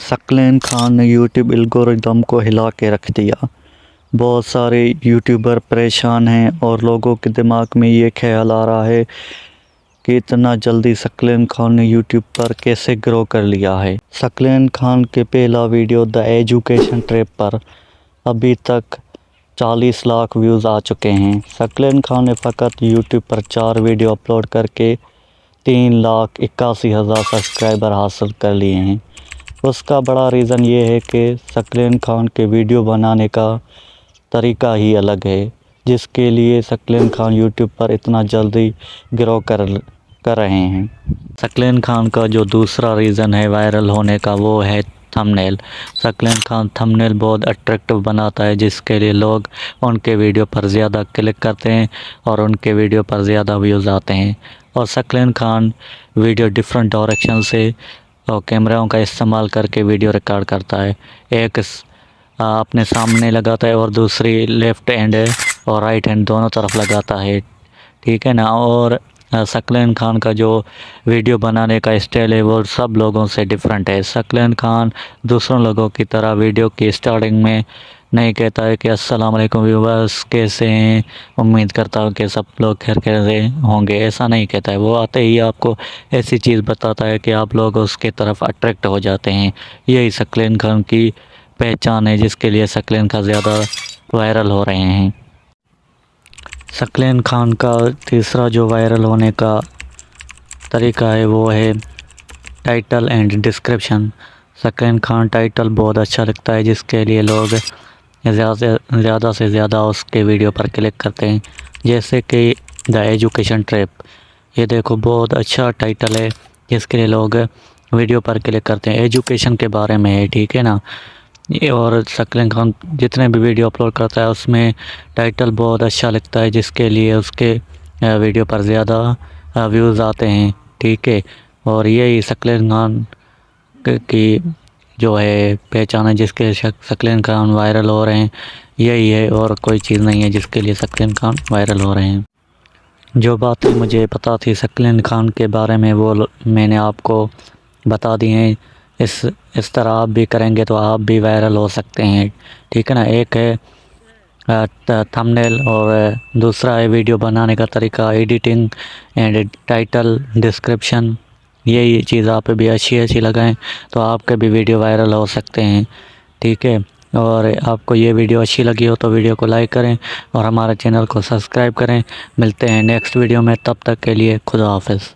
सकलेन खान ने YouTube algorithm को हिला के रख दिया। बहुत सारे यूट्यूबर परेशान हैं और लोगों के दिमाग में ये ख्याल आ रहा है कि इतना जल्दी सकलेन खान ने यूट्यूब पर कैसे ग्रो कर लिया है। सकलेन खान के पहला वीडियो द एजुकेशन ट्रिप पर अभी तक 40 लाख व्यूज़ आ चुके हैं। सकलेन खान ने फ़कत यूट्यूब पर 4 वीडियो अपलोड करके 3,81,000 सब्सक्राइबर हासिल कर लिए हैं। उसका बड़ा रीज़न ये है कि सकलेन खान के वीडियो बनाने का तरीका ही अलग है, जिसके लिए सकलेन खान यूट्यूब पर इतना जल्दी ग्रो कर रहे हैं। सकलेन खान का जो दूसरा रीज़न है वायरल होने का, वो है थंबनेल। सकलेन खान थंबनेल बहुत अट्रैक्टिव बनाता है, जिसके लिए लोग उनके वीडियो पर ज़्यादा क्लिक करते हैं और उनके वीडियो पर ज़्यादा व्यूज़ आते हैं। और Saqlain Khan video different direction से और कैमराओं का इस्तेमाल करके वीडियो रिकॉर्ड करता है। एक अपने सामने लगाता है और दूसरी लेफ़्ट हैंड और राइट हैंड दोनों तरफ लगाता है, ठीक है ना। और सकलेन खान का जो वीडियो बनाने का स्टाइल है वो सब लोगों से डिफरेंट है। सकलेन खान दूसरों लोगों की तरह वीडियो की स्टार्टिंग में नहीं कहता है कि अस्सलाम वालेकुम व्यूअर्स, कैसे हैं, उम्मीद करता हूँ कि सब लोग खैर से होंगे, ऐसा नहीं कहता है। वो आते ही आपको ऐसी चीज़ बताता है कि आप लोग उसके तरफ अट्रैक्ट हो जाते हैं। यही सकलेन खान की पहचान है, जिसके लिए सकलेन खान ज़्यादा वायरल हो रहे हैं। सकलेन खान का तीसरा जो वायरल होने का तरीका है वो है title and description. Saqlain Khan title बहुत अच्छा लगता है, जिसके लिए लोग ज़्यादा से ज़्यादा उसके वीडियो पर क्लिक करते हैं। जैसे कि द एजुकेशन ट्रिप, ये देखो बहुत अच्छा टाइटल है, जिसके लिए लोग वीडियो पर क्लिक करते हैं। एजुकेशन के बारे में है, ठीक है ना। और सकलेन खान जितने भी वीडियो अपलोड करता है उसमें टाइटल बहुत अच्छा लगता है, जिसके लिए उसके वीडियो पर ज़्यादा व्यूज़ आते हैं, ठीक है। और यही सकलेन खान की जो है पहचान है, जिसके सकलेन खान वायरल हो रहे हैं, यही है और कोई चीज़ नहीं है जिसके लिए सकलेन खान वायरल हो रहे हैं। जो बातें मुझे पता थी सकलेन खान के बारे में वो मैंने आपको बता दी हैं। इस तरह आप भी करेंगे तो आप भी वायरल हो सकते हैं, ठीक है ना। एक है थंबनेल और दूसरा है वीडियो बनाने का तरीका, एडिटिंग एंड टाइटल डिस्क्रिप्शन। यही चीज़ आप भी अच्छी लगाएं तो आपके भी वीडियो वायरल हो सकते हैं, ठीक है। और आपको ये वीडियो अच्छी लगी हो तो वीडियो को लाइक करें और हमारे चैनल को सब्सक्राइब करें। मिलते हैं नेक्स्ट वीडियो में, तब तक के लिए खुदा हाफिज़।